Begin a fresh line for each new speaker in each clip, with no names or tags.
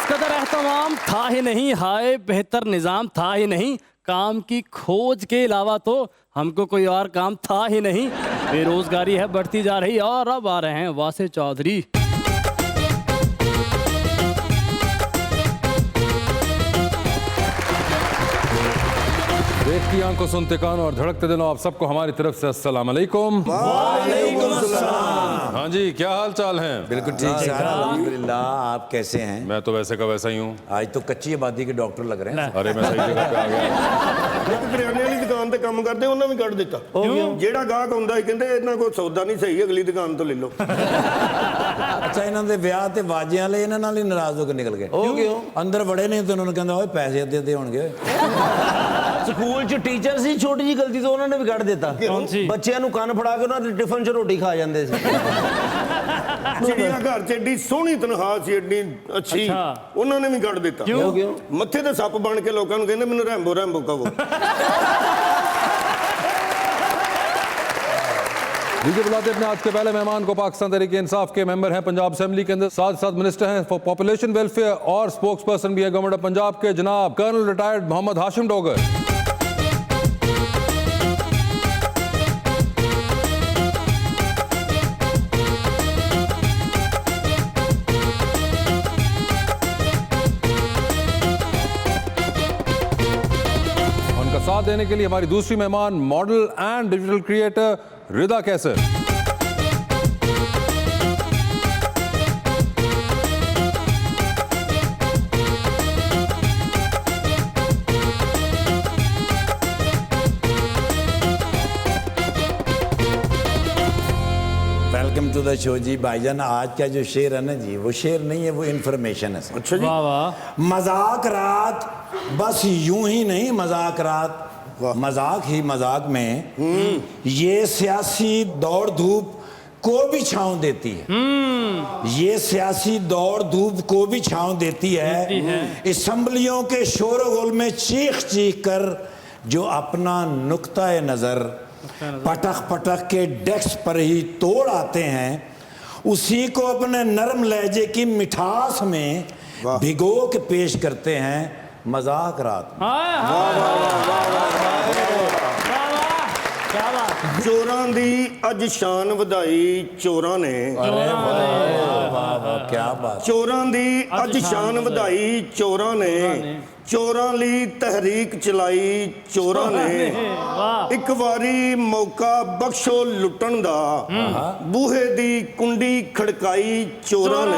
कदर एहतमाम था ही नहीं, हाय बेहतर निज़ाम था ही नहीं, काम की खोज के अलावा तो हमको कोई और काम था ही नहीं। बेरोजगारी है बढ़ती जा रही और अब आ रहे हैं वासे चौधरी।
देखती आंखों सुनते कान और धड़कते दिलों आप सबको हमारी तरफ से अस्सलाम वालेकुम।
वालेकुम अस्सलाम।
हाँ जी, क्या हाल चाल है?
बिल्कुल ठीक सर, अल्हम्दुलिल्लाह। आप कैसे हैं?
मैं तो वैसे का वैसा ही हूँ।
आज तो कच्ची आबादी के डॉक्टर लग रहे हैं।
अरे मैं सही जगह पे आ गया।
ਇੱਕ ਕਰਿਆਨੇ ਵਾਲੀ ਦੁਕਾਨ ਤੇ ਕੰਮ ਕਰਦੇ ਉਹਨਾਂ ਵੀ ਕੱਢ ਦਿੱਤਾ। ਜਿਹੜਾ ਗਾਹਕ ਆਉਂਦਾ ਸੀ ਕਹਿੰਦੇ ਇਹਨਾਂ ਕੋਲ ਸੌਦਾ ਨਹੀਂ ਸਹੀ, ਅਗਲੀ ਦੁਕਾਨ ਤੋਂ ਲੈ ਲਓ।
ਅੱਛਾ, ਇਹਨਾਂ ਦੇ ਵਿਆਹ ਤੇ ਵਾਜਿਆਂ ਵਾਲੇ ਇਹਨਾਂ ਨਾਲ ਹੀ ਨਾਰਾਜ਼ ਹੋ ਕੇ ਨਿਕਲ ਗਏ। ਉਹ ਕਿਉਂ? ਅੰਦਰ ਵੜੇ ਨਹੀਂ ਤੇ ਉਹਨਾਂ ਨੂੰ ਕਹਿੰਦਾ ਓਏ ਪੈਸੇ ਅੱਧੇ ਅੱਧੇ ਹੋਣਗੇ।
ਸਕੂਲ 'ਚ ਟੀਚਰ ਸੀ, ਛੋਟੀ ਜੀ ਗਲਤੀ ਤੋਂ ਉਹਨਾਂ ਨੇ ਵੀ ਕੱਢ ਦਿੱਤਾ। ਬੱਚਿਆਂ ਨੂੰ ਕੰਨ ਫੜਾ ਕੇ ਉਹਨਾਂ ਦੇ ਟਿਫਨ 'ਚ ਰੋਟੀ ਖਾ ਜਾਂਦੇ ਸੀ।
ਚਿੜੀਆ ਘਰ 'ਚ ਏਡੀ ਸੋਹਣੀ ਤਨਖਾਹ ਸੀ, ਏਡੀ ਅੱਛੀ, ਉਹਨਾਂ ਨੇ ਵੀ ਕੱਢ ਦਿੱਤਾ।
ਕਿਉਂ?
ਮੱਥੇ ਤੇ ਸੱਪ ਬਣ ਕੇ ਲੋਕਾਂ ਨੂੰ ਕਹਿੰਦੇ ਮੈਨੂੰ ਰੈਂਬੋ ਰੈਂਬੋ ਕਹੋ।
लीजिए बुलाते अपने आज के पहले मेहमान को। पाकिस्तान तहरीक इंसाफ के मेंबर हैं पंजाब असेंबली के अंदर, साथ साथ मिनिस्टर हैं फॉर पॉपुलेशन वेलफेयर और स्पोक्स पर्सन भी है गवर्नमेंट ऑफ पंजाब के, जनाब कर्नल रिटायर्ड मोहम्मद हाशिम डोगर। उनका साथ देने के लिए हमारी दूसरी मेहमान model and digital creator Rida Kaiser.
Welcome to the show जी। भाईजान, आज का जो शेर है ना जी, वो शेर नहीं है, वो इन्फॉर्मेशन है।
अच्छा जी।
वाह वाह।
मजाक रात बस यूं ही नहीं, मजाक रात मजाक ही मजाक में ये सियासी दौड़ धूप को भी छांव देती है। ये सियासी दौड़ धूप को भी छांव देती है। असम्बलियों के शोरगुल में चीख चीख कर जो अपना नुक्ता नजर पटक पटक के डेस्क पर ही तोड़ आते हैं, उसी को अपने नरम लहजे की मिठास में भिगो के पेश करते हैं मजाक रात।
ਚੋਰਾਂ ਦੀ ਅੱਜ ਸ਼ਾਨ ਵਧਾਈ ਚੋਰਾਂ ਨੇ।
क्या बात।
ਚੋਰਾਂ ਦੀ ਅੱਜ ਸ਼ਾਨ ਵਧਾਈ ਚੋਰਾਂ ਨੇ, ਚੋਰਾਂ ਲਈ ਤਹਿਰੀਕ ਚਲਾਈ ਚੋਰਾਂ ਨੇ। ਇੱਕ ਵਾਰੀ ਮੌਕਾ ਬਖਸ਼ੋ ਲੁੱਟਣ ਦਾ, ਬੂਹੇ ਦੀ ਕੁੰਡੀ ਖੜਕਾਈ ਚੋਰਾਂ ਨੇ।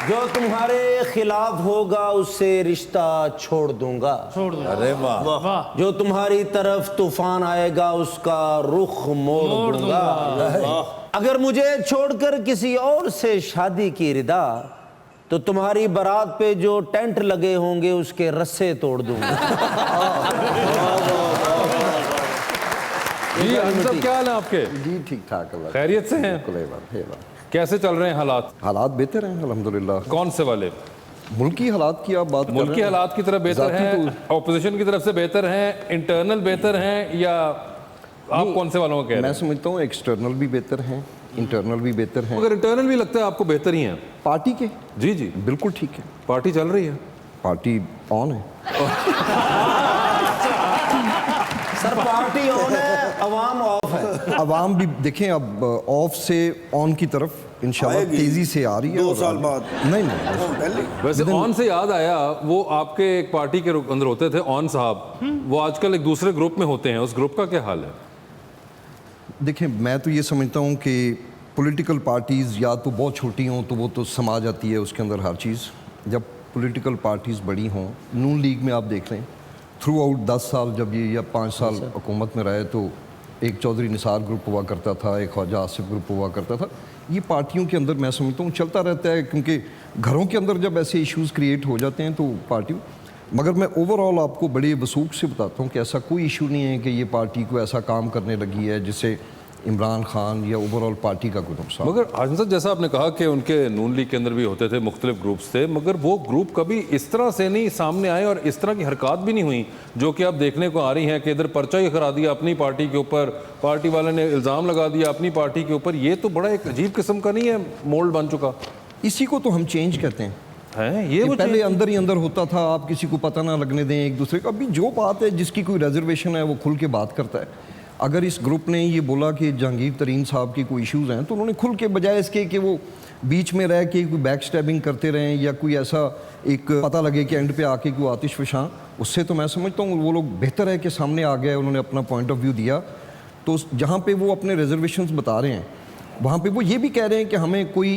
जो तुम्हारे खिलाफ होगा उससे रिश्ता छोड़ दूंगा।
अरे वाह।
जो तुम्हारी तरफ तूफान आएगा उसका रुख मोड़ दूंगा। अगर मुझे छोड़कर किसी और से शादी की रिदा, तो तुम्हारी बारात पे जो टेंट लगे होंगे उसके रस्से तोड़ दूंगा।
जी अंसब, क्या हाल है आपके?
जी ठीक ठाक है।
खैरियत से हैं? कैसे चल रहे हैं हालात?
हालात बेहतर हैं अल्हम्दुलिल्लाह।
कौन से वाले?
मुल्की हालात की आप बात कर रहे हैं।
मुल्की हालात की तरफ बेहतर हैं, ऑपोजिशन की तरफ से बेहतर हैं, इंटरनल बेहतर हैं, या आप कौन से वालों को कह रहे
मैं
हैं?
समझता हूँ एक्सटर्नल भी बेहतर हैं, इंटरनल भी बेहतर हैं।
अगर इंटरनल भी लगता है आपको बेहतर ही हैं?
पार्टी के
जी जी,
बिल्कुल ठीक है।
पार्टी चल रही है,
पार्टी ऑन है।
सर पार्टी ऑन है, अवाम ऑफ है।
अवाम भी देखें अब ऑफ से ऑन की तरफ इंशाल्लाह तेजी से आ रही है।
2 साल बाद
नहीं नहीं,
वैसे ऑन से याद आया, वो आपके एक पार्टी के अंदर होते थे ऑन साहब, वो आजकल एक दूसरे ग्रुप में होते हैं, उस ग्रुप का क्या हाल है?
देखें मैं तो ये समझता हूँ कि पॉलिटिकल पार्टीज़ या तो बहुत छोटी हों तो वो तो समा जाती है उसके अंदर हर चीज़। जब पॉलिटिकल पार्टीज़ बड़ी हों, नून लीग में आप देख लें, थ्रू आउट 10 साल जब ये या 5 साल हुकूमत में रहे, तो एक चौधरी निसार ग्रुप हुआ करता था, एक ख्वाजा आसिफ ग्रुप हुआ करता था। ये पार्टियों के अंदर मैं समझता हूँ चलता रहता है, क्योंकि घरों के अंदर जब ऐसे इश्यूज़ क्रिएट हो जाते हैं तो पार्टी, मगर मैं ओवरऑल आपको बड़े वसूख से बताता हूँ कि ऐसा कोई इशू नहीं है कि ये पार्टी को ऐसा काम करने लगी है जिससे इमरान खान या ओवरऑल पार्टी का कोई नुकसान।
मगर हाशिम साहब, जैसा आपने कहा कि उनके नून लीग के अंदर भी होते थे, मुख्तलिफ ग्रुप्स थे, मगर वो ग्रुप कभी इस तरह से नहीं सामने आए और इस तरह की हरकत भी नहीं हुई जो कि अब देखने को आ रही हैं कि इधर पर्चा ही करा दिया अपनी पार्टी के ऊपर, पार्टी वाले ने इल्ज़ाम लगा दिया अपनी पार्टी के ऊपर। ये तो बड़ा एक अजीब किस्म का नहीं है मोल्ड बन चुका
इसी को तो हम चेंज कहते हैं।
है ये
ये पहले अंदर ही अंदर होता था, आप किसी को पता ना लगने दें एक दूसरे का। अभी जो बात है, जिसकी कोई रिजर्वेशन है वो खुल के बात करता है। अगर इस ग्रुप ने ये बोला कि जहांगीर तरीन साहब की कोई इश्यूज़ हैं, तो उन्होंने खुल के, बजाय इसके कि वो बीच में रह के कोई बैक स्टैबिंग करते रहें या कोई ऐसा एक पता लगे कि एंड पे आके कोई आतिश फशां, उससे तो मैं समझता हूँ वो लोग बेहतर है कि सामने आ गए, उन्होंने अपना पॉइंट ऑफ व्यू दिया। तो जहाँ पे वो अपने रिजर्वेशंस बता रहे हैं, वहाँ पे वो ये भी कह रहे हैं कि हमें कोई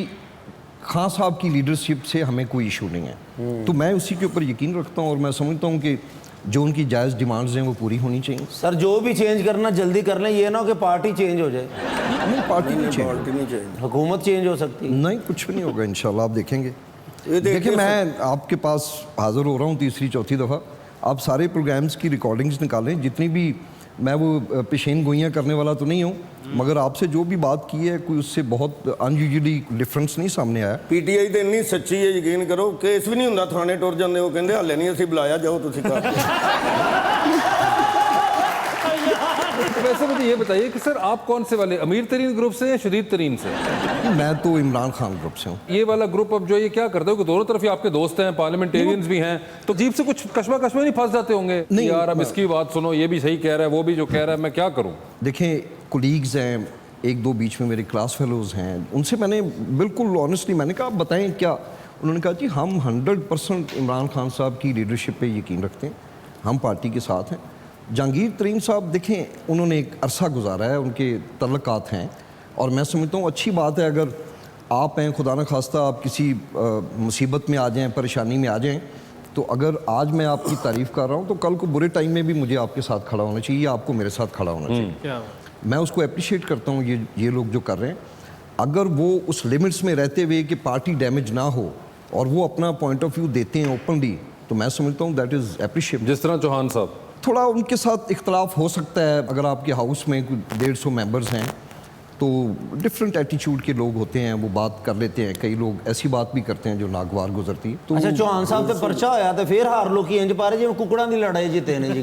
खान साहब की लीडरशिप से हमें कोई इशू नहीं है। तो मैं उसी के ऊपर यकीन रखता हूँ और मैं समझता हूँ कि जो उनकी जायज़ डिमांड्स हैं वो पूरी होनी चाहिए।
सर जो भी चेंज करना जल्दी कर लें, ये ना हो कि पार्टी चेंज हो जाए।
नहीं, पार्टी नहीं चेंज,
हुकूमत चेंज हो सकती है।
नहीं, कुछ भी नहीं होगा इंशाल्लाह, आप देखेंगे।
ये
देखिए, मैं आपके पास हाज़िर हो रहा हूँ तीसरी चौथी दफ़ा। आप सारे प्रोग्राम्स की रिकॉर्डिंग्स निकालें, जितनी भी, मैं वो पेशेन गोइयाँ करने वाला तो नहीं हूँ, मगर आपसे जो भी बात की है कोई उससे बहुत अनयूजुअली डिफरेंस नहीं सामने आया।
पीटीआई ਤੇ ਇੰਨੀ ਸੱਚੀ ਹੈ, ਯਕੀਨ ਕਰੋ, ਕੇਸ ਵੀ ਨਹੀਂ ਹੁੰਦਾ, ਥਾਣੇ ਟੁਰ ਜਾਂਦੇ, ਉਹ ਕਹਿੰਦੇ ਹਾਲੇ ਨਹੀਂ ਅਸੀਂ ਬੁਲਾਇਆ, ਜਾਓ ਤੁਸੀਂ ਘਰ।
वैसे मुझे ये बताइए कि सर आप कौन से वाले, अमीर तरीन ग्रुप से या शदीद तरीन से?
मैं तो इमरान खान ग्रुप से हूँ।
ये वाला ग्रुप अब जो ये क्या करते हो कि दोनों तरफ ही आपके दोस्त हैं, पार्लियामेंटेरियंस भी हैं, तो जीप से कुछ कश्मा कश्मा नहीं फंस जाते होंगे?
नहीं,
यार अब इसकी बात सुनो, ये भी सही कह रहा है, वो भी जो कह रहा है, मैं क्या करूँ?
देखें, कोलीग्स हैं, एक दो बीच में मेरे क्लास फेलोज़ हैं, उनसे मैंने बिल्कुल ऑनेस्टली मैंने कहा आप बताएं क्या। उन्होंने कहा जी हम 100% इमरान खान साहब की लीडरशिप पे यकीन रखते हैं, हम पार्टी के साथ हैं। जहांगीर तरीन साहब देखें, उन्होंने एक अरसा गुजारा है, उनके तल्लुकात हैं, और मैं समझता हूँ अच्छी बात है अगर आप हैं, खुदा न खास्ता आप किसी मुसीबत में आ जाएं, परेशानी में आ जाएं, तो अगर आज मैं आपकी तारीफ़ कर रहा हूँ तो कल को बुरे टाइम में भी मुझे आपके साथ खड़ा होना चाहिए या आपको मेरे साथ खड़ा होना चाहिए। मैं उसको अप्रिशिएट करता हूँ ये लोग जो कर रहे हैं। अगर वो उस लिमिट्स में रहते हुए कि पार्टी डैमेज ना हो और वो अपना पॉइंट ऑफ व्यू देते हैं ओपनली, तो मैं समझता हूँ दैट इज़ अप्रिशिएट।
जिस तरह चौहान साहब,
थोड़ा उनके साथ इख्तलाफ हो सकता है, अगर आपके हाउस में कोई 150 मेंबर्स हैं तो डिफरेंट एटीट्यूड के लोग होते हैं, वो बात कर लेते हैं, कई लोग ऐसी बात भी करते हैं जो नागवार गुजरती है। तो
अच्छा, चौहान साहब ते पर्चा होया ते फिर हार लो की इंज पा रहे जिवें कुकड़ां दी लड़ाई जिते ने जी।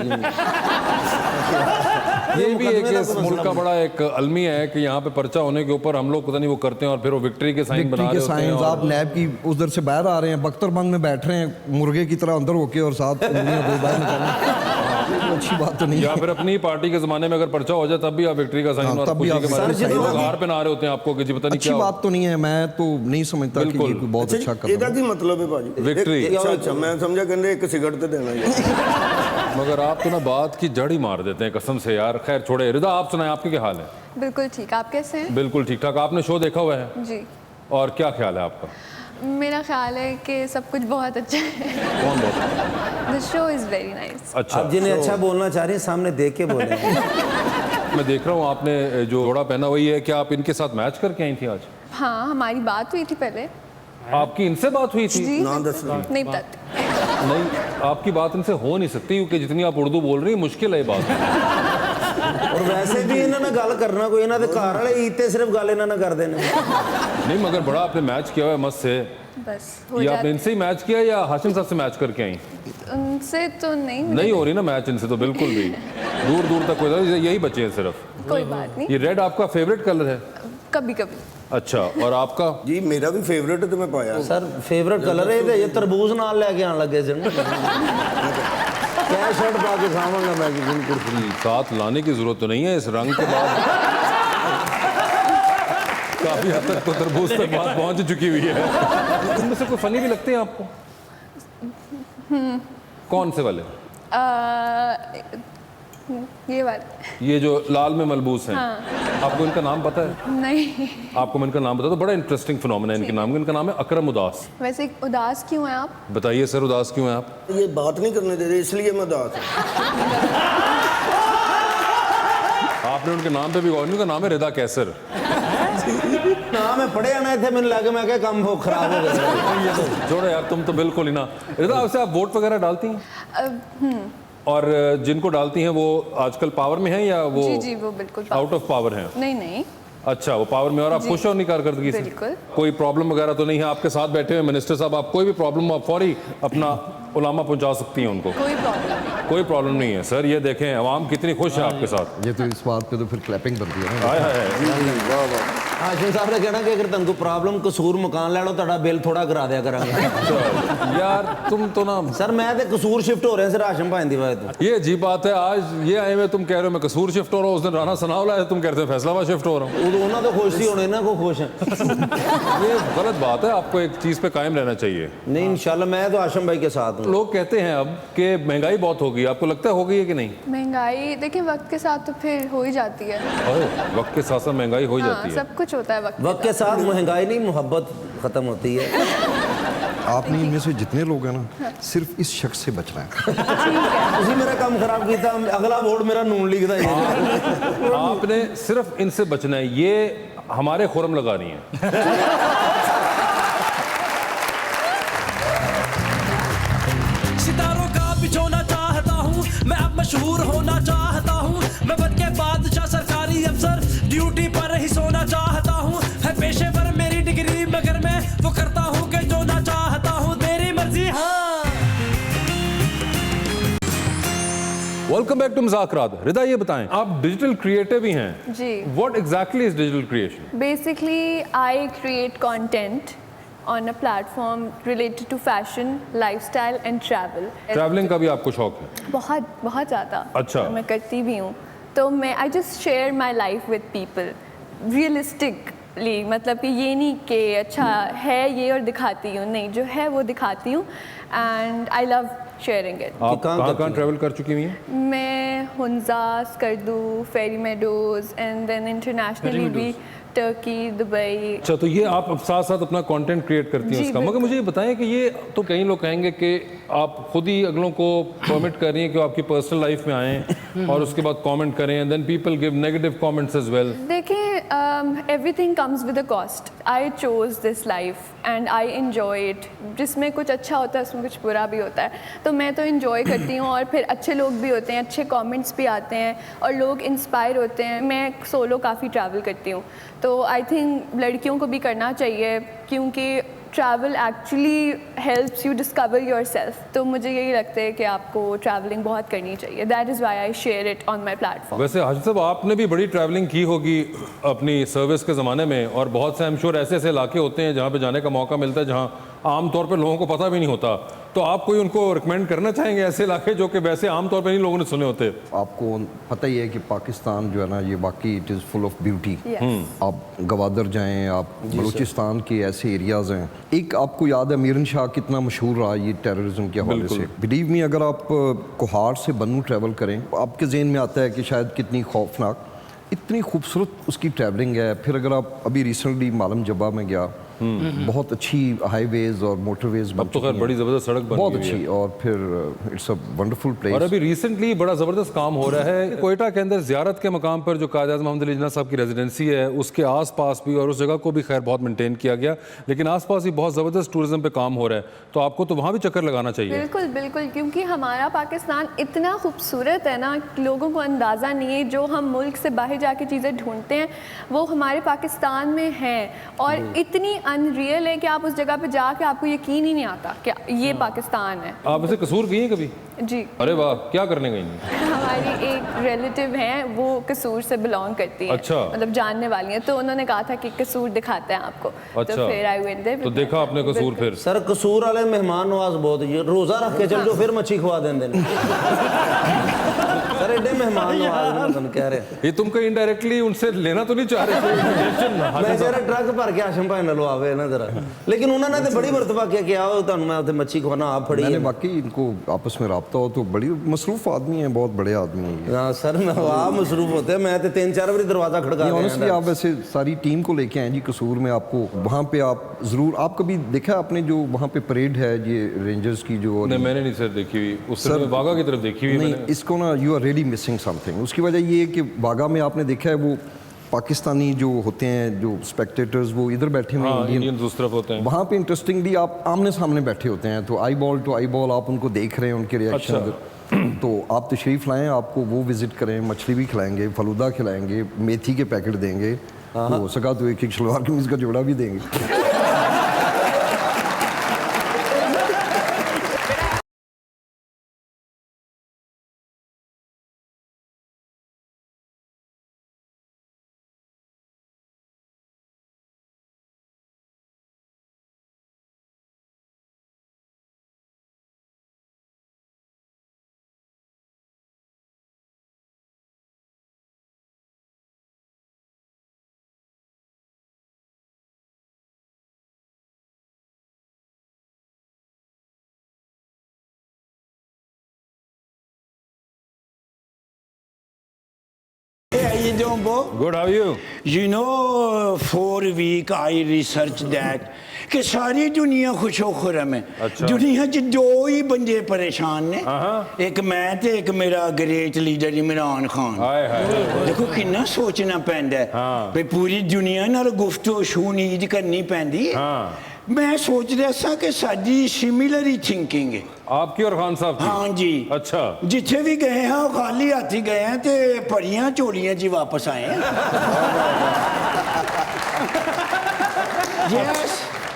ये भी एक इस मुल्क का बड़ा एक अलमिया है कि यहाँ पे पर्चा होने के ऊपर हम लोग पता नहीं वो करते हैं और फिर वो विक्ट्री के साइन बना रहे होते हैं।
आप नैब की उधर से बाहर आ रहे हैं, बख्तरबंद में बैठ रहे हैं मुर्गे की तरह अंदर होके और साथ उंगलियां दो बाहर निकालें, अच्छी बात तो नहीं है।
या फिर अपनी पार्टी के जमाने में अगर पर्चा हो जाए तब भी आप विक्ट्री का साइन और
तब भी
खुशी
आप
के बारे में
लोग
हार पहना रहे होते हैं आपको कि जी पता नहीं
अच्छी
क्या
बात तो नहीं है। मैं तो नहीं समझता कि ये कोई बहुत अच्छा कर
ਇਹਦਾ ਕੀ ਮਤਲਬ ਹੈ ਭਾਜੀ?
विक्ट्री।
अच्छा, मैं समझा कहते एक सिगरेट तो देना है।
मगर आप तो ना बात की जड़ ही मार देते हैं कसम से यार। खैर छोड़े, रिदा आप सुनाएं, आपके क्या हाल है?
बिल्कुल ठीक, आप कैसे हैं?
बिल्कुल ठीक ठाक। आपने शो देखा हुआ है
जी,
और क्या ख्याल है आपका?
मेरा ख्याल है कि सब कुछ बहुत अच्छा है।
कौन बहुत
the show is very nice.
अच्छा?
आप जिन्हें अच्छा बोलना चाह रही हैं सामने देख के बोले।
मैं देख रहा हूँ आपने जो जोड़ा पहना हुई है, क्या आप इनके साथ मैच करके आई थी आज?
हाँ, हमारी बात हुई थी पहले।
आपकी इनसे बात हुई थी?
जी,
ना दस
नहीं बताती।
नहीं, आपकी बात इनसे हो नहीं सकती क्योंकि जितनी आप उर्दू बोल रही हैं मुश्किल है ये बात।
और वैसे भी इन्होंने गल करना कोई इन्होंने घर वाले ईते सिर्फ गल इन्होंने कर देने।
नहीं मगर बड़ा आपने मैच किया हुआ है मस्त से।
बस हो
ये आपने
जाती।
इनसे ही मैच किया या हाशिम साहब से मैच करके आई?
उनसे तो
नहीं हो रही ना मैच इनसे तो बिल्कुल भी। दूर दूर तक कोई, यही बचे हैं सिर्फ।
कोई बात नहीं,
ये रेड आपका फेवरेट कलर है?
कभी कभी।
अच्छा, और आपका?
जी मेरा भी फेवरेट है तो मैं पाया।
सर फेवरेट कलर है ये तरबूज नाल लेके आने लगे थे। क्या शर्ट पा के खाऊंगा मैं बिल्कुल।
साथ लाने की जरूरत तो नहीं है इस रंग के बाद। काफी हद तक तो तरबूज तक बात पहुंच चुकी हुई है। इनमें से कोई फनी भी लगते हैं आपको? कौन से वाले?
ये वाले।
ये जो लाल में मलबूस हैं।
हाँ।
आपको इनका नाम पता है?
नहीं।
आपको मैं इनका नाम बता, तो बड़ा इंटरेस्टिंग फिनोमेना है इनके नाम का। इनका नाम है अकरम उदास।
वैसे उदास क्यों हैं आप?
बताइए सर, उदास क्यों हैं आप?
ये बात नहीं करने दे रहे इसलिए मैं उदास हूं।
आपने उनके नाम पे भी गौर नहीं, उनका नाम है रिदा कैसर।
नाम है पढ़े आना थे, मैंने लगा मैं क्या काम हो खराब हो गया।
छोड़ो यार, तुम तो बिल्कुल ही ना। रिदा, आपसे आप वोट वगैरह डालती हैं? और जिनको डालती हैं वो आजकल पावर में हैं या वो
जी जी वो बिल्कुल
आउट ऑफ पावर हैं?
नहीं नहीं
अच्छा, वो पावर में, और आप
जी।
खुश हो नहीं कारकर्दगी से?
बिल्कुल।
कोई प्रॉब्लम वगैरह तो नहीं है? आपके साथ बैठे हुए मिनिस्टर साहब, आप कोई भी प्रॉब्लम आप फौरी अपना उलामा पहुंचा सकती हैं उनको?
कोई प्रॉब्लम नहीं।
कोई प्रॉब्लम नहीं है सर। ये देखें अवाम कितनी खुश है आपके साथ।
ये तो इस बात पे तो फिर क्लैपिंग बनती है ना।
हाय हाय।
हाशिम साहब ने कहना कि अगर तुमको प्रॉब्लम कसूर मकान ले लो ਤੁਹਾਡਾ ਬਿੱਲ ਥੋੜਾ ਕਰਾ ਦਿਆ ਕਰਾਂਗੇ।
यार तुम तो ना,
सर मैं तो कसूर शिफ्ट हो रहे हैं सर हाशिम भाई की वजह तो।
ये अजीब बात है। आज ये आए हुए तुम कह रहे हो मैं कसूर शिफ्ट हो रहा हूँ, उस दिन राना सनाउल आए तुम कहते हो फैसलाबाद शिफ्ट हो रहा हूँ।
उਦੋਂ ਉਹਨਾਂ ਤੋਂ ਖੁਸ਼ ਸੀ ਹੁਣ ਇਹਨਾਂ ਕੋ खुश हैं।
ये गलत बात है, आपको एक चीज़ पे कायम रहना चाहिए।
नहीं इंशाल्लाह मैं तो हाशिम भाई के साथ हूँ।
लोग कहते हैं अब कि महंगाई बहुत हो गई, आपको लगता है हो गई है कि नहीं?
महंगाई देखिए वक्त के साथ तो फिर हो ही जाती है।
ओए, वक्त के साथ साथ महंगाई हो ही
हाँ
जाती है।
सब कुछ होता है
वक्त के साथ महंगाई नहीं मोहब्बत खत्म होती है।
आप में इनमें से जितने लोग हैं ना, सिर्फ इस शख्स से बचना है।
उसी मेरा काम खराब किया, अगला वोट मेरा नून लीग का ही है।
आपने सिर्फ इनसे बचना है, ये हमारे खुरम लगा रही हैं।
सितारों का बिछोना चाहता हूँ मैं, अब मशहूर होना चाहता हूँ मैं, बन के बादशाह सरकारी अफसर ड्यूटी पर ही सोना चाहता हूँ। है पेशेवर मेरी डिग्री मगर मैं वो करता हूँ कि जो ना चाहता हूँ, तेरी मर्जी। हाँ
welcome back to Muzakrat. Rida ये बताएं, आप डिजिटल क्रिएटिव ही हैं
जी।
What exactly is digital creation?
Basically, I create content on a platform related to fashion, lifestyle and travel.
Travelling का भी आपको शौक है?
बहुत बहुत ज़्यादा।
अच्छा।
मैं करती भी हूँ। तो मैं I just share my life with people, realistically, मतलब कि ये नहीं कि अच्छा है ये और दिखाती हूँ, नहीं जो है वो दिखाती हूँ and I love sharing it.
आप
कहाँ
कहाँ
करती
कहाँ ट्रैवल कर चुकी हुई हैं?
मैं हुंजा, स्कर्दू, फेरी मेडोज एंड देन इंटरनेशनली भी टर्की, दुबई।
अच्छा, तो ये आप साथ साथ अपना कंटेंट क्रिएट करती हैं
जी,
उसका। मगर
बिल्कुल।
मुझे ये बताएं कि ये तो कई लोग कहेंगे कि आप खुद ही अगलों को परमिट कर रही हैं कि वो आपकी पर्सनल लाइफ में आएँ और उसके बाद कमेंट करें and then people give negative comments as well.
देखिए everything comes with a cost. I chose this life and I enjoy it. जिसमें कुछ अच्छा होता है उसमें कुछ बुरा भी होता है, तो मैं तो एंजॉय करती हूँ और फिर अच्छे लोग भी होते हैं, अच्छे कमेंट्स भी आते हैं और लोग इंस्पायर होते हैं। मैं सोलो काफ़ी ट्रैवल करती हूँ, तो आई थिंक लड़कियों को भी करना चाहिए क्योंकि travel actually helps you discover yourself. तो मुझे यही लगता है कि आपको ट्रैवलिंग बहुत करनी चाहिए। That is why I share it on my platform.
वैसे हाजिर साहब, आपने भी बड़ी ट्रैवलिंग की होगी अपनी सर्विस के ज़माने में, और बहुत से आई एम श्योर ऐसे ऐसे इलाके होते हैं जहाँ पे जाने का मौका मिलता है जहाँ आम तौर पे लोगों को पता भी नहीं होता। तो आप कोई उनको रिकमेंड करना चाहेंगे ऐसे इलाके जो कि वैसे आम तौर पे नहीं लोगों ने सुने होते?
आपको पता ही है कि पाकिस्तान जो है ना, ये बाकी it is full of beauty.
Yes.
आप गवादर जाएं, आप बलूचिस्तान के ऐसे एरियाज हैं। एक आपको याद है मीरन शाह कितना मशहूर रहा ये टेररिज्म के हवाले से। बिलीव मी, अगर आप कोहार से बन्नू ट्रैवल करें, आपके जहन में आता है कि शायद कितनी खौफनाक, इतनी खूबसूरत उसकी ट्रैवलिंग है। फिर अगर आप अभी रिसेंटली मालम जब्बा में गया, बहुत अच्छी हाईवेज और मोटरवेज
अब तो खैर बड़ी ज़बरदस्त सड़क बन
बहुत
गई है।
अच्छी, और फिर इट्स अ वंडरफुल प्लेस।
और अभी रिसेंटली बड़ा ज़बरदस्त काम हो रहा है कोयटा के अंदर, ज़ियारत के मकाम पर जो कायद आज़म मोहम्मद अली जिन्ना साहब की रेजिडेंसी है उसके आसपास भी, और उस जगह को भी खैर बहुत मेंटेन किया गया, लेकिन आसपास भी बहुत ज़बरदस्त टूरिज्म पे काम हो रहा है। तो आपको तो वहाँ भी चक्कर लगाना चाहिए।
बिल्कुल बिल्कुल, क्योंकि हमारा पाकिस्तान इतना खूबसूरत है ना, लोगों को अंदाज़ा नहीं है। जो हम मुल्क से बाहर जाके चीज़ें ढूंढते हैं वो हमारे पाकिस्तान में हैं, और इतनी अनरियल है कि आप उस जगह पे जाके आपको यकीन ही नहीं आता कि ये पाकिस्तान है।
आप वैसे कसूर गई हैं कभी?
जी।
अरे वाह, क्या करने गई?
हमारी एक रिलेटिव हैं, वो कसूर से बिलोंग करती हैं।
अच्छा।
मतलब जानने वाली हैं, तो उन्होंने कहा था कि कसूर दिखाते हैं आपको।
अच्छा।
तो फिर आई वेंट देयर।
तो देखा आपने कसूर फिर?
सर कसूर वाले मेहमान नवाज बहुत है, रोजा रख के चल जो फिर मच्छी खवा देंगे। सर एडे मेहमान नवाज मैं तुम कह रहे।
ये तुम कहीं इनडायरेक्टली उनसे लेना तो नहीं चाह रहे थे?
मैं कह रहा ट्रक भर के आशम भाई नालों आवे ना जरा, लेकिन उन्होंने तो बड़ी मरतबा किया कि आओ तुहानू मैं उत्थे मच्छी खवाना, आप फड़ी
मैंने
है।
बाकी इनको आपस में रब्ता हो तो बड़ी मसरूफ आदमी है, बहुत बड़े आदमी हैं ये।
हाँ सर मैं आप मसरूफ होते हैं, मैं तो 3-4 बारी दरवाजा खड़का
ऑनेस्टली आप वैसे सारी टीम को लेके आए जी कसूर में। आपको वहाँ पे आप ज़रूर, आप कभी देखा आपने जो वहाँ पे परेड है ये रेंजर्स की जो?
नहीं, मैंने नहीं सर देखी हुई। उस
सर,
समय बागा की तरफ देखी हुई
नहीं,
मैंने।
इसको ना you are really missing something. उसकी वजह ये है कि बागा में आपने देखा है वो पाकिस्तानी जो होते हैं जो स्पेक्टेटर्स वो इधर बैठे हुए
हाँ,
हैं,
इंडियंस उस तरफ होते हैं।
वहाँ पे इंटरेस्टिंगली आप आमने सामने बैठे होते हैं, तो eyeball to eyeball आप उनको देख रहे हैं, उनके रिएक्शन।
अच्छा।
तो आप तशरीफ़ लाएं, आपको वो विज़िट करें, मछली भी खिलाएंगे, फलूदा खिलाएंगे, मेथी के पैकेट देंगे, तो हो सका तो एक शलवार कमीज़ का जोड़ा भी देंगे।
Hey, how you doing, Bo?
Good, how you?
You know, for a week I researched that कि सारी दुनिया खुशो खुरम है।
अच्छा।
दुनिया च दो ही बंदे परेशान ने, एक मैं ते एक मेरा ग्रेट लीडर इमरान खान।
हाय हाय।
देखो कितना सोचना पैंदा है भाई, पूरी दुनिया नाल गुफ्तगू शूनीद करनी पैंदी है। मैं सोच रहा सा कि साडी सिमिलर ही थिंकिंग है
आपकी और खान साहब की?
हाँ जी।
अच्छा।
जिथे भी गए हैं वो खाली हाथी गए हैं ते परियां चोलियां जी वापस आए हैं। Yes,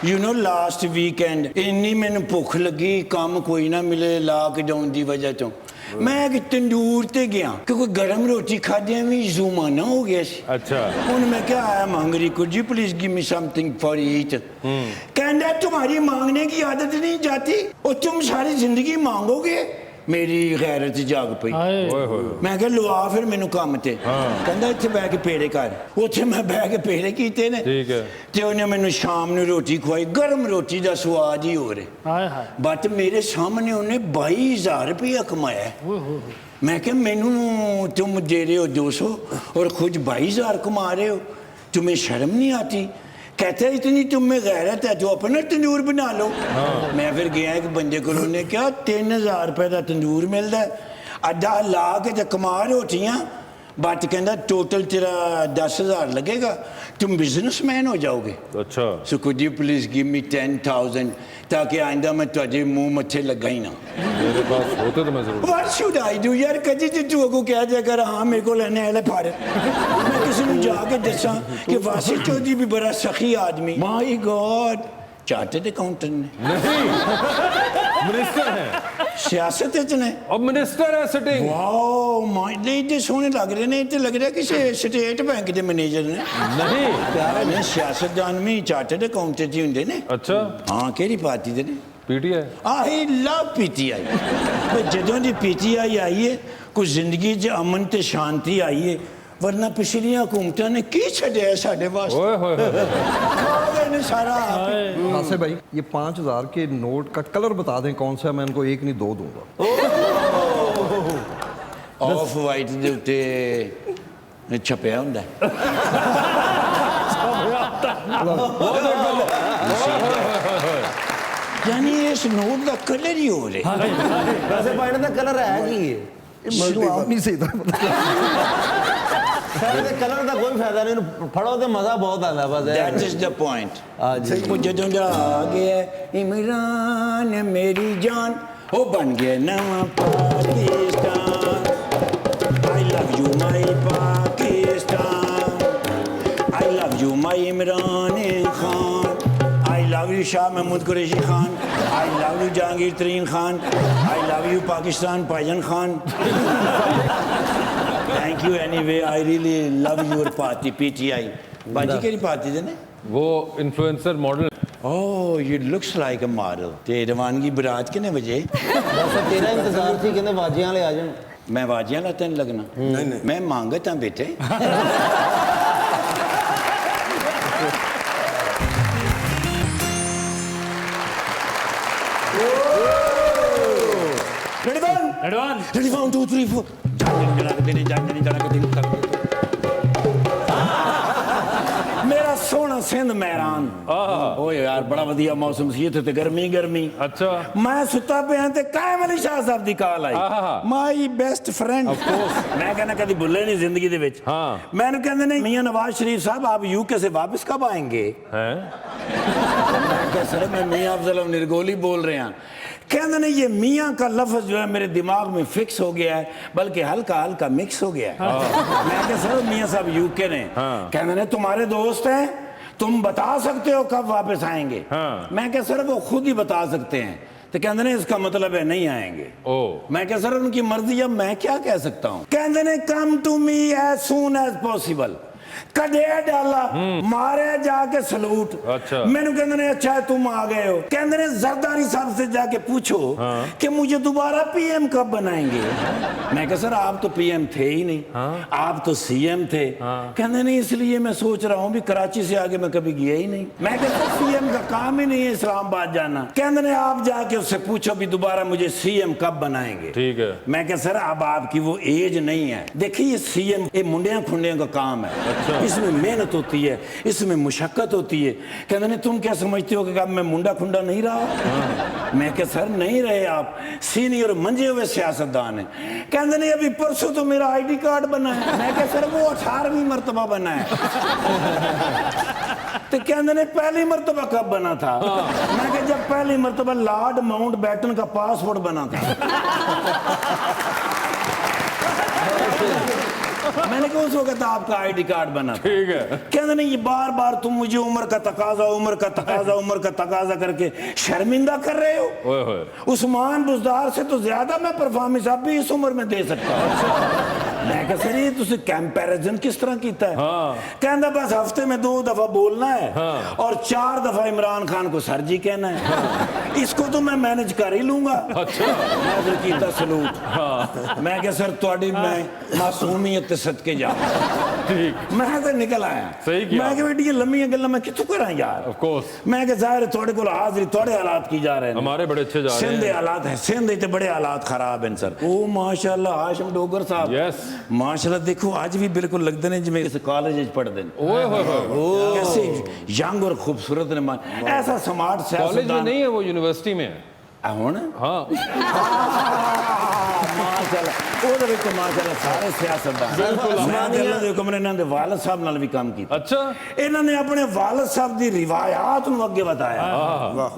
you know last weekend इन्नी मैंने भुख लगी, काम कोई ना मिले लॉकडाउन की वजह तो मैं एक तंदूर ते गया क्योंकि गर्म रोटी खाद्या भी जुमाना हो गया सी।
अच्छा।
उन मैं क्या आया hungry, could you please give me something for eat. कहना तुम्हारी मांगने की आदत नहीं जाती और तुम सारी जिंदगी मांगोगे। मेरी गैरत जाग पई। मैं कहा लुआ फिर मैनू काम ते। कहंदा इत्थे बैठ के पेड़े कर। उत्थे मैं बैठ के पेड़े कीते ने।
ठीक है।
ते उन्हें मैनू शाम नू रोटी खुआई, गर्म रोटी दा स्वाद ही हो रहा। बट मेरे सामने उन्हें 22,000 रुपया कमाया है। मैं क्या मैनू तुम दे रहे हो 200 और खुद 22,000 कमा रहे हो, तुम्हें शर्म नहीं आती? कहते हैं इतनी तुम में गैरत है तो अपना तंदूर बना लो। मैं फिर गया एक बंदे को, उन्होंने क्या 3,000 रुपए का तंदूर मिलता है, अद्धा ला के तो कमा रोटियां, बट कहता टोटल तेरा 10,000 लगेगा, तुम बिजनेसमैन हो जाओगे।
अच्छा।
So could you please give मी 10,000 ताकि आइंदा मैं तुझे मुंह मत्थे लगा ही ना।
मेरे पास होते तो मैं जरूर।
What should I do यार? कदी ते तू अगो कह दिया कर हाँ मेरे को लेने आले फाड़। मैं किसी ने जाके दसा कि वासिफ चौधरी भी बड़ा सखी आदमी। माय गॉड, चार्टर्ड अकाउंटेंट ने
नहीं, मिनिस्टर है,
सियासत च ने।
अब मिनिस्टर है सिटिंग।
वाओ माय, इतने सोहने लग रहे ने, ते लग रहा कि स्टेट बैंक के मैनेजर ने।
नहीं
प्यारा ने सियासतदान में चार्टर्ड अकाउंटेंट ही हुंदे ने।
अच्छा।
हाँ केड़ी पार्टी दे ने?
पीटीआई।
I love PTI. जदों की पीटीआई आई है कुछ जिंदगी च अमन ते शांति आई है, वरना पिछलियां हुकूमतां ने की छड्या साडे वास्ते।
ओए होए होए।
खा गए ने सारा।
आसिफ भाई, ये 5,000 के नोट का कलर बता दें कौन सा, मैं इनको एक नहीं 2 दूंगा।
ऑफ वाइट दे उत्ते छपया हुंदा है। यानी इस नोट का कलर ही हो रहा है।
वैसे पॉइंट का कलर है की है,
मैं आप नहीं सही था।
कलर का कोई फायदा नहीं, फड़ो तो मजा बहुत आता है। बस
दैट इज द पॉइंट। वो जदों दा आ गया इमरान मेरी जान, वो बन गया नवा Pakistan. I love you my Pakistan, I love you my Imran Khan, I love you Shah Mahmood Qureshi Khan, I love you Jahangir Tareen Khan, I love you Pakistan भाईजान Khan. Thank you anyway, I really love your party PTI. बाजी केड़ी पार्टी दे ने?
वो influencer model.
Oh you looks like a model. ते रवानगी बारात कितने बजे?
बस तेरा इंतजार थी, कहते बाजियां ले आ जान।
मैं बाजियां ला तेन लगना? नहीं, मैं मांगता बेटे। Ready 1 2 3 4 मेरा सोना सिंध मैरान। ओ यार बड़ा वधिया मौसम सी, इत्थे ते गर्मी गर्मी।
अच्छा।
मैं सुता पिया ते कायम अली शाह साहब दी कॉल आई, my best friend. Of course मैं कहना कभी भुले नहीं जिंदगी दे विच।
हाँ।
मैंने कहंदे नहीं मियां नवाज शरीफ साहब आप यूके से वापस कब आएंगे? हैं? मैं कहा सर मैं मियां अफजल निर्गोली बोल रहे हैं। कहते ने ये मियाँ का लफ्ज जो है मेरे दिमाग में फिक्स हो गया है, बल्कि हल्का हल्का मिक्स हो गया है। मैं क्या सर मियाँ साहब यूके ने कहते ने तुम्हारे दोस्त हैं, तुम बता सकते हो कब वापस आएंगे। मैं क्या सर वो खुद ही बता सकते हैं। तो कहते ने इसका मतलब है नहीं आएंगे। मैं क्या सर उनकी मर्जी, अब मैं क्या कह सकता हूँ। कहते ने come to me as soon as possible, कदे डाला मारे जाके सलूट।
अच्छा।
मैंने कहते ने अच्छा तुम आ गए हो। कहते ने जरदारी साहब से जाके पूछो कि मुझे दोबारा पीएम कब बनाएंगे। मैं कहा सर आप तो पीएम थे ही नहीं, आप तो सीएम थे। कहते नहीं इसलिए मैं सोच रहा हूँ भी कराची से आगे मैं कभी गया ही नहीं। मैं कहता सीएम का काम ही नहीं है इस्लामाबाद जाना। कहते ने आप जाके उससे पूछो भी दोबारा मुझे सीएम कब बनाएंगे।
ठीक है।
मैं कहा सर अब आपकी वो एज नहीं है। देखिए ये सीएम ये मुंडिया खुंडिया का काम है। अच्छा। इसमें मेहनत होती है, इसमें मुशक्कत होती है। कहते ने तुम क्या समझते हो कि अब मैं मुंडा खुंडा नहीं रहा। मैं क्या सर नहीं रहे, आप सीनियर मंजे हुए सियासतदान हैं। कहते ने अभी परसों तो मेरा आईडी कार्ड बना है। मैं क्या सर वो 18वीं मरतबा बना है। तो कहते ने पहली मरतबा कब बना था। मैं क्या जब पहली मरतबा लॉर्ड माउंट बैटन का पासपोर्ट बना था। मैंने कहा उस वक्त आपका आईडी कार्ड बना था।
ठीक है।
कहते नहीं ये बार बार तुम मुझे उम्र का तकाजा करके शर्मिंदा कर रहे हो।
ओए होए।
उस्मान बुजदार से तो ज्यादा मैं परफॉर्मेंस अब भी इस उम्र में दे सकता हूँ। मैं कहा सर ये तुझे कंपैरिजन किस तरह कीता है। कहता बस हफ्ते में 2 दफा बोलना है और 4 दफा इमरान खान को सर जी कहना है। इसको तो मैं मैनेज कर ही लूंगा।
अच्छा।
मैं फिर कीता सलूट। मैं क्या सर थोड़ी मैं मासूमियत सदके जा। ठीक। मैं तो निकल आया।
सही किया।
मैं क्या बेटी लम्मियां गल्लां मैं कितों करा यार।
Of course.
मैं क्या जाहिर थोड़े को हाजिरी थोड़े हालात की जा रहे हैं।
हमारे बड़े अच्छे जा रहे हैं।
सिंध दे हालात है, सिंध ते बड़े हालात खराब हैं सर। ओ माशाल्लाह हाशिम डोगर साहब।
यस।
माशाल्लाह देखो आज भी बिल्कुल लगते हैं जिवें इस कॉलेज च पढ़ते हैं।
ओए होए।
कैसे यंग और खूबसूरत ने ऐसा स्मार्ट
कॉलेज में नहीं है वो यूनिवर्सिटी में है।
ਹੁਣ ਮਾਸ਼ਾਅੱਲਾ ਉਹਦੇ ਵਿੱਚ ਮਾਸ਼ਾਅੱਲਾ ਸਾਰੇ ਸਿਆਸਤਦਾਨ ਬਿਲਕੁਲ ਮੈਂ ਤੇ ਅੱਲਾਹ ਦੇ ਹੁਕਮ ਨੇ ਇਹਨਾਂ ਦੇ ਵਾਲਿਦ ਸਾਹਿਬ ਨਾਲ ਵੀ ਕੰਮ ਕੀਤਾ।
ਅੱਛਾ।
ਇਹਨਾਂ ਨੇ ਆਪਣੇ ਵਾਲਿਦ ਸਾਹਿਬ ਦੀ ਰਿਵਾਇਤ ਨੂੰ ਅੱਗੇ ਵਧਾਇਆ।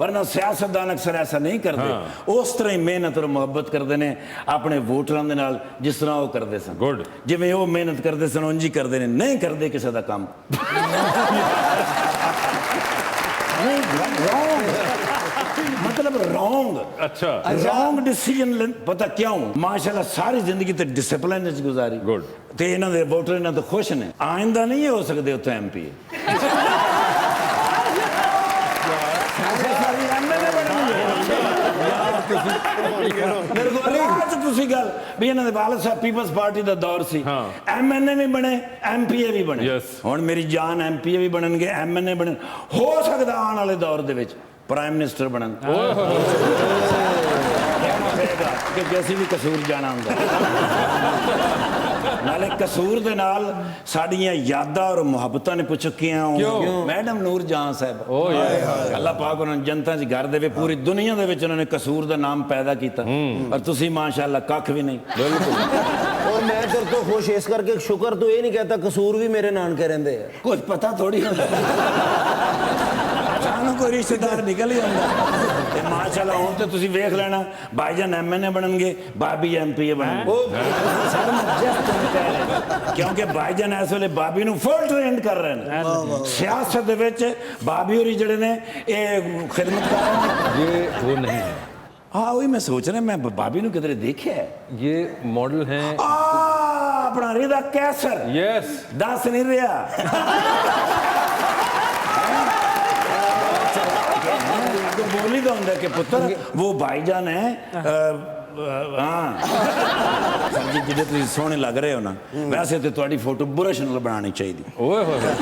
ਵਰਨਾ ਸਿਆਸਤਦਾਨ ਅਕਸਰ ਐਸਾ ਨਹੀਂ ਕਰਦੇ। ਉਸ ਤਰ੍ਹਾਂ ਹੀ ਮਿਹਨਤ ਔਰ ਮੁਹੱਬਤ ਕਰਦੇ ਨੇ ਆਪਣੇ ਵੋਟਰਾਂ ਦੇ ਨਾਲ ਜਿਸ ਤਰ੍ਹਾਂ ਉਹ ਕਰਦੇ ਸਨ।
ਗੁੱਡ।
ਜਿਵੇਂ ਉਹ ਮਿਹਨਤ ਕਰਦੇ ਸਨ ਉਂਝ ਹੀ ਕਰਦੇ ਨੇ, ਨਹੀਂ ਕਰਦੇ ਕਿਸੇ ਦਾ ਕੰਮ। मतलब रॉन्ग।
अच्छा।
रॉन्ग डिसीजन पता क्यों माशाल्लाह सारी जिंदगी तो डिसिप्लिन विच गुजारी।
गुड।
ते इन्हां दे वोटर इन्हां तो खुश ने। आइंदा नहीं हो सकदे उत्थे एमपी। मेरे को आज तुसी गल भी इन्हां दे वालिद साहब पीपल्स पार्टी दा दौर सी। एमएनए भी बने एमपीए भी बने। हुण मेरी जान एमपीए भी बननगे एमएनए बने। हो सकदा आने वाले दौर दे विच प्राइम मिनिस्टर बनन। कि जैसे भी कसूर जाना होंगे नाले कसूर दे नाल साड़ियां यादां और मुहब्बतां ने पुचुकियां मैडम नूर जहां साहब अल्लाह पाक उन्होंने जनता च घर देवे पूरी दुनिया दे विच उन्होंने कसूर दा नाम पैदा किया और तुसी माशाअल्लाह कख भी नहीं।
बिल्कुल। और मैं तेरे तो खुश इस करके शुक्र तो ये नहीं कहता कसूर भी मेरे नानके रहंदे है।
कुछ पता थोड़ी कोई रिश्तेदार निकल ही आता। माशाल्लाह हुण ते तुसीं वेख लेना भाईजान एमएनए बननगे भाभी एमपीए बननगे। क्योंकि भाईजान इस वेले भाभी नूं फुल ट्रेंड कर रहे हैं सियासत दे विच। भाभी होरी जिहड़े ने ये खिदमत कर रहे हैं।
ये वो नहीं है।
हाँ वही मैं सोच रहा मैं भाभी नूं किधरे देखा है।
ये मॉडल हैं
अपना रिदा कैसर।
यस।
दस नहीं रहा बोली तो होंगे कि पुत्र वो भाईजान है। हाँ सर जी जिहड़े तुसीं सोहणे लग रहे हो ना वैसे तो तुहाडी फोटो बुरश नाल बनानी चाहिए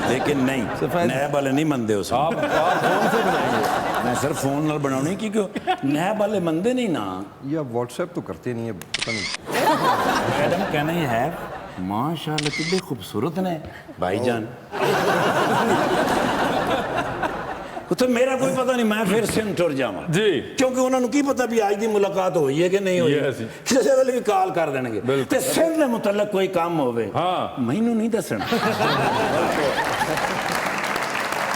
लेकिन नहीं नैब वाले नहीं मनते उस आप फोन से बनाएंगे। मैं सर फोन नाल बनानी क्योंकि नैब वाले मनते नहीं ना।
या व्हाट्सएप तो करते नहीं है पता नहीं।
मैडम कहना ही है माशाल्लाह कितने खूबसूरत ने भाईजान। तो मेरा कोई पता नहीं मैं फिर सिंध टुर जावां
जी
क्योंकि उन्होंने की पता भी आज की मुलाकात हुई है कि नहीं हुई। किसी वेले भी कॉल कर देंगे ते सिंध दे मुतल्लक कोई काम होवे मैनू नहीं दसना।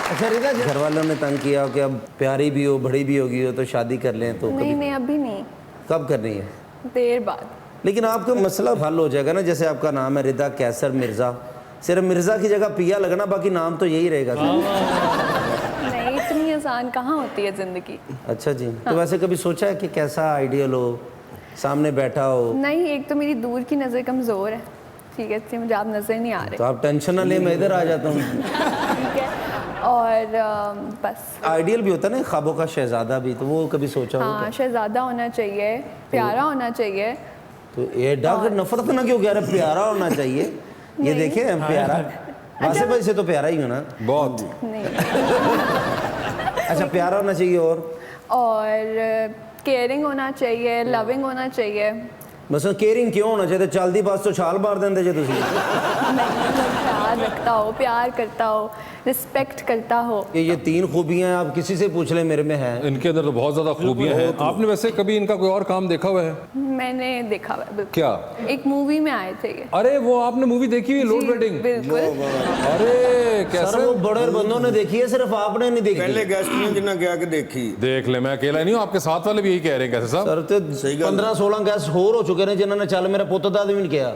अच्छा रिदा घर वालों ने तंग किया कि अब प्यारी भी हो बड़ी भी होगी हो तो शादी कर लें तो
नहीं नहीं अभी नहीं
कब करनी है?
देर बाद।
लेकिन आपका मसला हल हो जाएगा ना, जैसे आपका नाम है रिदा कैसर मिर्ज़ा, सिर्फ मिर्ज़ा की जगह पिया लगना, बाकी नाम तो यही रहेगा।
नहीं, इतनी आसान कहाँ होती है ज़िंदगी।
अच्छा जी, तो वैसे कभी सोचा है कि कैसा आइडियल हो, सामने बैठा हो?
नहीं, एक तो मेरी दूर की नज़र कमज़ोर है, ठीक है, इसलिए मुझे आप नज़र नहीं आ रहे।
तो आप टेंशन ना ले, मैं इधर आ जाता हूँ।
ठीक है, और बस।
आइडियल भी होता है ना ख्वाबों का शहजादा भी, तो वो कभी सोचा हो?
हाँ, शहजादा होना चाहिए, प्यारा होना चाहिए।
तो ये डॉक्टर नफरत ना क्यों कह रहे, प्यारा होना चाहिए? ये देखे हम प्यारा, वैसे भाई से तो प्यारा ही हो ना
बहुत।
नहीं।
अच्छा, प्यारा होना चाहिए
और केयरिंग होना चाहिए, लविंग होना चाहिए।
बस केयरिंग क्यों होना चाहिए? चलती बस तो छाल मार देंगे जो तुसी।
प्यार रखता हो, प्यार करता हो, रिस्पेक्ट करता हो।
ये 3 खूबियां आप किसी से पूछ ले, मेरे में है।
इनके अंदर तो बहुत ज्यादा खूबियां हैं। आपने वैसे कभी इनका कोई और काम देखा हुआ है?
मैंने देखा हुआ है, बिल्कुल।
क्या?
एक मूवी में आए थे ये।
अरे वो आपने मूवी देखी हुई लोड
जी,
वेडिंग?
बिल्कुल।
अरे
सर
कैसे?
वो बड़े बंदों ने देखी है, सिर्फ आपने नहीं देखी।
पहले गेस्ट ने जिन्ना गया कि देखी।
देख ले, मैं अकेला नहीं हूँ, आपके साथ वाले भी यही कह रहे हैं। कैसे साहब?
सर तो 15-16 गेस्ट होर हो चुके हैं जिन्होंने चल मेरा पुत दा भी नहीं किया।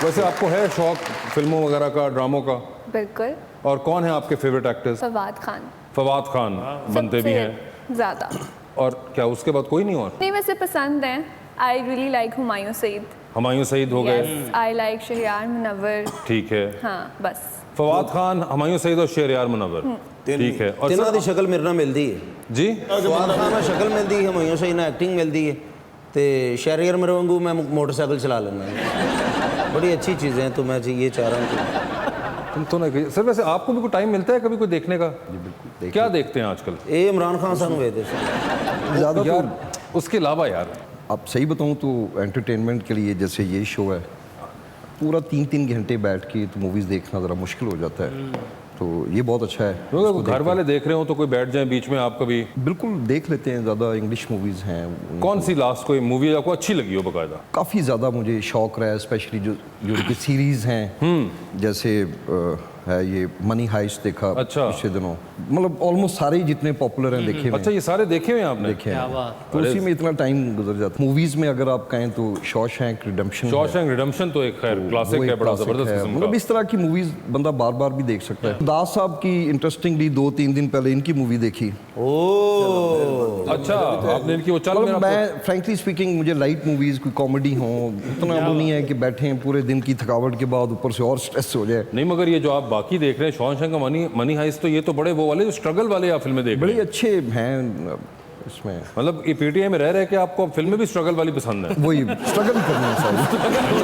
वैसे आपको है शौक फिल्मों वगैरह का, ड्रामों का?
बिल्कुल।
और कौन है आपके फेवरेट एक्टर्स?
फवाद खान।
फवाद खान बनते भी हैं।
सबसे ज़्यादा।
और क्या उसके बाद कोई नहीं और?
नहीं, वैसे पसंद हैं। I really like Humayun Saeed.
Humayun Saeed हो गए।
Yes, I like Shehryar Munawar.
ठीक है।
हाँ, बस।
फवाद खान, हुमायूं सईद और शहरयार मुनव्वर। ठीक है। और
तिन्हां दी
सर-
शक्ल मेरे नाल मिलदी है
जी,
फवाद खान नाल शक्ल मिलदी है, हुमायूं सईद नाल एक्टिंग मिलदी है, ते शहरयार मेरे वांगू मैं मोटरसाइकिल चला लेना। बड़ी अच्छी चीज़ें हैं, तो मैं ये चाह रहा हूँ कि
तुम तो नहीं। सर वैसे आपको भी कोई टाइम मिलता है कभी कोई देखने का? क्या देखते हैं आजकल?
ये इमरान खान सानू वेदे
ज़्यादा तो
यार उसके अलावा यार
आप सही बताऊं तो एंटरटेनमेंट के लिए जैसे ये शो है, पूरा 3-3 घंटे बैठ के तो मूवीज़ देखना ज़रा मुश्किल हो जाता है, तो ये बहुत अच्छा है।
अगर घर वाले देख रहे हो तो कोई बैठ जाए बीच में, आप कभी?
बिल्कुल देख लेते हैं, ज़्यादा इंग्लिश मूवीज़ हैं।
कौन सी लास्ट कोई मूवी आपको अच्छी लगी हो बकायदा?
काफ़ी ज़्यादा मुझे शौक रहा है, स्पेशली जो उनकी सीरीज़ हैं, जैसे है ये मनी हाइस्ट देखा
अच्छा।
पिछले दिनों, मतलब ऑलमोस्ट सारे ही जितने पॉपुलर हैं देखे
अच्छा, ये सारे देखे हुए हैं आपने?
देखे हैं, तो उसी में इतना टाइम गुजर जाता है। मूवीज़ में अगर आप कहें तो शॉशैंक रिडेम्पशन,
शॉशैंक रिडेम्पशन तो एक खैर क्लासिक है, बड़ा जबरदस्त किस्म
मतलब
का।
इस तरह की मूवीज बंदा बार बार भी देख सकता है। दास साहब की इंटरेस्टिंगली 2-3 दिन पहले इनकी मूवी देखी।
अच्छा, आपने इनकी वो चल
मतलब मैं फ्रैंकली स्पीकिंग, मुझे लाइट मूवीज, कोई कॉमेडी हो, इतना वो नहीं है कि बैठे हैं पूरे दिन की थकावट के बाद ऊपर से और स्ट्रेस हो जाए।
नहीं, मगर ये जो आप बाकी देख रहे हैं शॉशैंक का मनी हाइस्ट, तो ये तो बड़े वो वाले जो स्ट्रगल वाले आप फिल्में देख रहे
बड़े
हैं।
अच्छे हैं इसमें,
मतलब ये पीटीआई में रह रहे कि आपको फिल्में भी स्ट्रगल वाली पसंद है?
वही स्ट्रगल करना है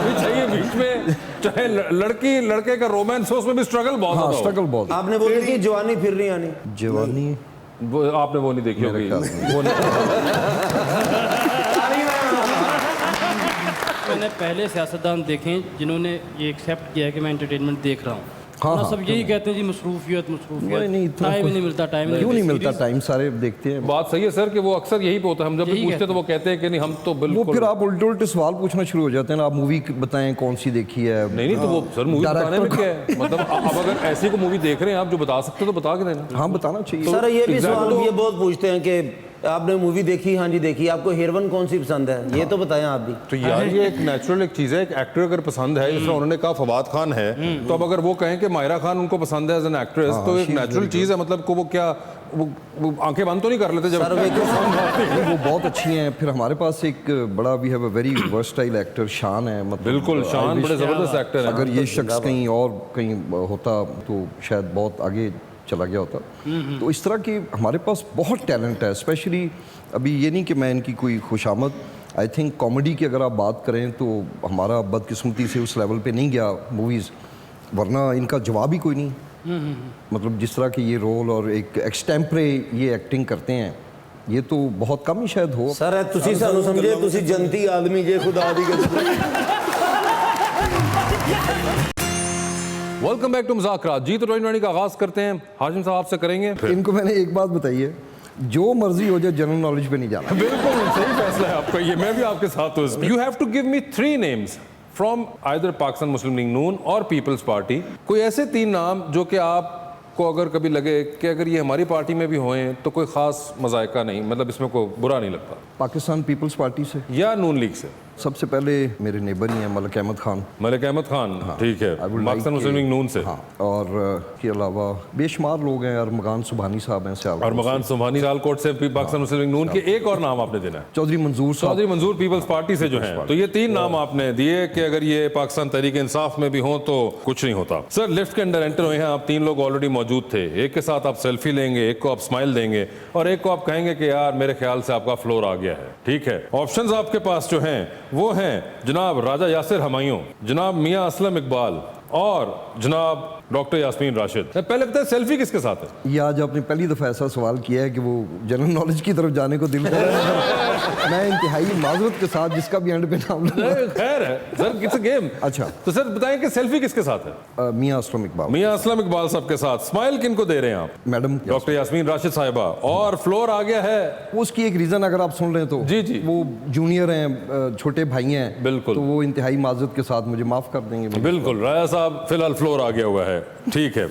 भी चाहिए बीच में, चाहे लड़की लड़के का रोमांस हो, उसमें भी स्ट्रगल बहुत
हाँ,
ज्यादा हो।
स्ट्रगल बहुत।
आपने बोली थी जवानी फिर नहीं आनी।
जवानी
वो आपने वो नहीं देखी होगी। वो
मैंने पहले सियासतदान देखे हैं जिन्होंने ये एक्सेप्ट किया है कि मैं एंटरटेनमेंट देख रहा हूँ।
हाँ,
ना
हाँ,
सब यही कहते हैं जी मसरूफियत
नहीं, इतना
टाइम
कुछ-
नहीं मिलता, टाइम
क्यों नहीं मिलता टाइम, सारे देखते हैं।
बात सही है सर कि वो अक्सर यही पे होता है। हम जब भी
यही
पूछते तो वो कहते हैं कि नहीं हम तो
वो
बिल्कुल।
फिर आप उल्टे उल्टे सवाल पूछना शुरू हो जाते हैं ना, आप मूवी बताएं कौन सी देखी है।
नहीं तो वो सर मूवी बताने में
Director-
क्या है? मतलब अब अगर ऐसी को मूवी देख रहे हैं आप जो बता सकते हो तो बता के देना।
हाँ, बताना चाहिए।
सर ये भी
Exactly
सवाल
तो-
ये बहुत पूछते हैं कि आपने मूवी देखी? हाँ जी देखी। आपको हीरोइन कौन सी पसंद है? ये तो बताएं आप भी।
तो यार ये एक नेचुरल एक चीज़ है, एक एक्टर अगर पसंद है, जैसे उन्होंने कहा फवाद खान है, तो अब अगर वो कहें कि मायरा खान उनको पसंद है एज एन एक्ट्रेस, तो एक नेचुरल चीज़ है। मतलब को वो क्या वो आंखें बंद तो नहीं कर लेते जब
सर
वो बहुत अच्छी हैं। फिर हमारे पास एक बड़ा we have a very versatile actor Shaan है, मतलब
बिल्कुल शान बड़े जबरदस्त एक्टर है।
अगर ये शख्स कहीं और कहीं होता तो शायद बहुत आगे चला गया होता। तो इस तरह की हमारे पास बहुत टैलेंट है, स्पेशली अभी ये नहीं कि मैं इनकी कोई खुशामद, आई थिंक कॉमेडी की अगर आप बात करें तो हमारा बदकिस्मती से उस लेवल पे नहीं गया मूवीज़, वरना इनका जवाब ही कोई नहीं। मतलब जिस तरह के ये रोल और एक एक्सटेम्परे ये एक्टिंग करते हैं, ये तो बहुत कम ही शायद हो।
सर तुसी सानू समझे, तुसी जनती आदमी जे खुदा दी
वेलकम बैक टू मुज़ाकरात। जी तो 2020 का आगाज करते हैं। हाशिम साहब आपसे करेंगे।
इनको मैंने एक बात बताई है, जो मर्जी हो जाए जनरल नॉलेज पे नहीं जाना।
बिल्कुल सही फैसला है आपका, ये मैं भी आपके साथ हूँ। You have to give me 3 names from either Pakistan Muslim League Noon और पीपल्स पार्टी। कोई ऐसे 3 नाम जो कि आप आपको अगर कभी लगे कि अगर ये हमारी पार्टी में भी होए तो कोई खास मजायका नहीं, मतलब इसमें कोई बुरा नहीं लगता,
पाकिस्तान पीपल्स पार्टी से
या नून लीग से?
सबसे पहले मेरे नेबर ही हैं मलिक अहमद खान।
मलिक अहमद खान, ठीक है,
I would like
Pakistan Muslim League Noon से।
हाँ, और के अलावा बेशुमार लोग हैं, अरमगान सुबहानी साहब हैं सियालकोट
और मकान सुबहानी सियालकोट से भी पाकिस्तान मुस्लिम लीग नून के। एक और नाम आपने देना है,
चौधरी मंजूर साहब।
चौधरी मंजूर पीपल्स पार्टी से जो है। तो ये 3 नाम आपने दिए कि अगर ये पाकिस्तान तहरीक इंसाफ में भी हो तो कुछ नहीं होता। सर लिफ्ट के अंदर एंटर हुए हैं आप, 3 लोग ऑलरेडी मौजूद थे। एक के साथ आप सेल्फी लेंगे, एक को आप स्माइल देंगे और एक को आप कहेंगे कि यार मेरे ख्याल से आपका फ्लोर आ गया है, ठीक है। ऑप्शंस आपके पास जो हैं वो हैं जनाब राजा यासिर हमायूं, जनाब मियां असलम इकबाल और जनाब डॉक्टर यास्मीन राशिद। पहले बताए सेल्फी किसके साथ है?
ये आज आपने पहली दफ़ा ऐसा सवाल किया है कि वो जनरल नॉलेज की तरफ जाने को दिल कर रहा है। मैं इंतहाई माजरत के साथ जिसका भी एंड पे नाम लूंगा।
खैर है सर, इट्स अ गेम।
अच्छा,
तो सर बताएं कि सेल्फी किसके साथ है?
मियां असलम इकबाल।
मियां असलम इकबाल साहब के साथ। स्माइल किनको दे रहे हैं आप?
मैडम
डॉक्टर यास्मीन राशिद साहिबा। और फ्लोर आ गया है,
उसकी एक रीज़न अगर आप सुन रहे हैं तो
जी जी,
वो जूनियर हैं, छोटे भाई हैं,
बिल्कुल,
तो वो इंतहाई माजरत के साथ मुझे माफ़ कर देंगे।
बिल्कुल राजा साहब, फिलहाल फ्लोर आ गया हुआ है, ठीक है।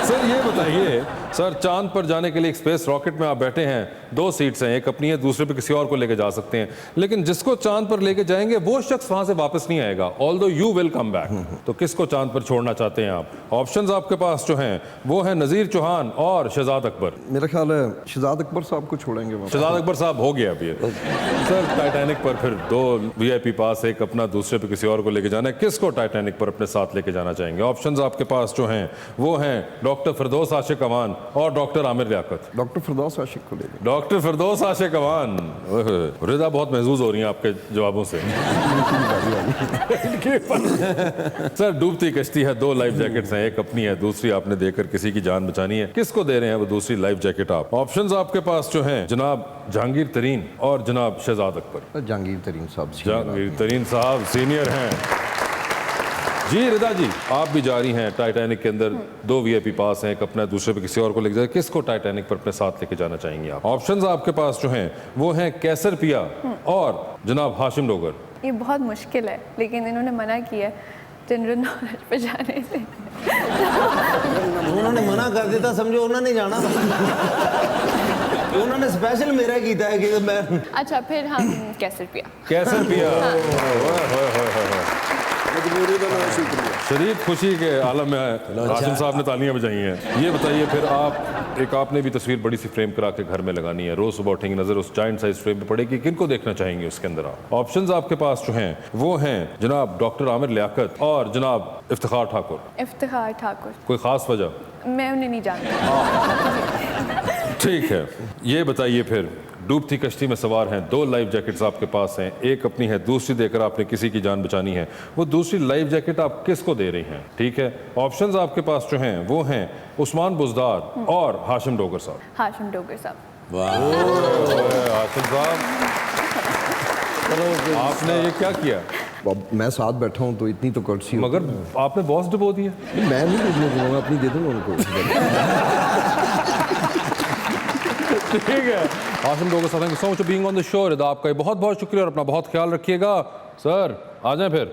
सर ये बताइए, सर चांद पर जाने के लिए एक स्पेस रॉकेट में आप बैठे हैं, 2 सीट्स हैं, एक अपनी है, दूसरे पे किसी और को लेके जा सकते हैं, लेकिन जिसको चांद पर लेके जाएंगे वो शख्स वहां से वापस नहीं आएगा, although you will come back. तो किसको चांद पर छोड़ना चाहते हैं आप? ऑप्शंस आपके पास जो हैं वो हैं नजीर चौहान और शहजाद अकबर।
मेरा ख्याल है शहजाद अकबर साहब को छोड़ेंगे।
शहजाद अकबर साहब हो गया अभी। सर टाइटैनिक पर फिर 2 VIP पास, एक अपना, दूसरे पे किसी और को लेके जाना है, किसको टाइटैनिक पर अपने साथ लेके जाना चाहेंगे? ऑप्शंस आपके पास जो हैं वो हैं डॉक्टर फिरदौस आशिक अवान और डॉक्टर आमिर लियाकत।
डॉक्टर फिरदौस आशिक को ले लें।
डॉक्टर फिरदौस आशिक अवान। रिदा बहुत महसूस हो रही हैं आपके जवाबों से। सर डूबती कश्ती है, 2 लाइफ जैकेट्स हैं, एक अपनी है, दूसरी आपने देकर किसी की जान बचानी है, किसको दे रहे हैं वो दूसरी लाइफ जैकेट आप? ऑप्शंस आपके पास जो हैं जनाब जहांगीर तरीन और जनाब शहजाद अकबर।
जहांगीर तरीन साहब।
जहांगीर तरीन साहब सीनियर हैं जी। रिदा जी आप भी जारी हैं, टाइटैनिक के अंदर 2 VIP पास हैं, एक अपना, दूसरे पे किसी और को लेके जाए, किसको टाइटैनिक पर अपने साथ लेके जाना चाहेंगे आप? ऑप्शंस आपके पास जो हैं वो हैं कैसर पिया और जनाब हाशिम डोगर।
ये बहुत मुश्किल है, लेकिन इन्होंने मना किया जनरल नॉलेज पे जाने से।
उन्होंने मना कर दिया, समझो उन्होंने जाना। उन्होंने स्पेशल मेरा किया है कि मैं।
अच्छा फिर हम कैसर पिया।
कैसर पिया। शदीद खुशी के आलम में हाशिम साहब ने तालियां बजाई हैं। ये बताइए फिर आपने भी तस्वीर बड़ी सी फ्रेम करा के घर में लगानी है, रोज सुबह उठेंगे नजर उस जायंट साइज फ्रेम पे पड़ेगी, किनको देखना चाहेंगे उसके अंदर आप? ऑप्शंस आपके पास जो हैं वो हैं जनाब डॉक्टर आमिर लियाकत और जनाब इफ्तिखार ठाकुर।
इफ्तिखार ठाकुर।
कोई खास वजह?
मैं उन्हें नहीं जानती।
ठीक है, ये बताइए फिर डूबती कश्ती में सवार हैं, 2 लाइफ जैकेट्स आपके पास हैं, एक अपनी है, दूसरी देकर आपने किसी की जान बचानी है, वो दूसरी लाइफ जैकेट आप किसको दे रही हैं? ठीक है, ऑप्शंस आपके पास जो हैं वो हैं उस्मान बुजदार और हाशिम डोगर साहब।
हाशिम डोगर साहब।
हाशिम साहब आपने ये क्या किया?
अब मैं साथ बैठा हूँ तो इतनी तो कर्सी,
मगर आपने बॉस डुबो दिया।
मैं नहीं पूछना चाहूँगा, अपनी दे दूँगा उनको।
ठीक है, हाशिम डोगर साहब, thank you so much for being on the show. Rida आपका बहुत बहुत शुक्रिया और अपना बहुत ख्याल रखिएगा। सर आ जाएं फिर।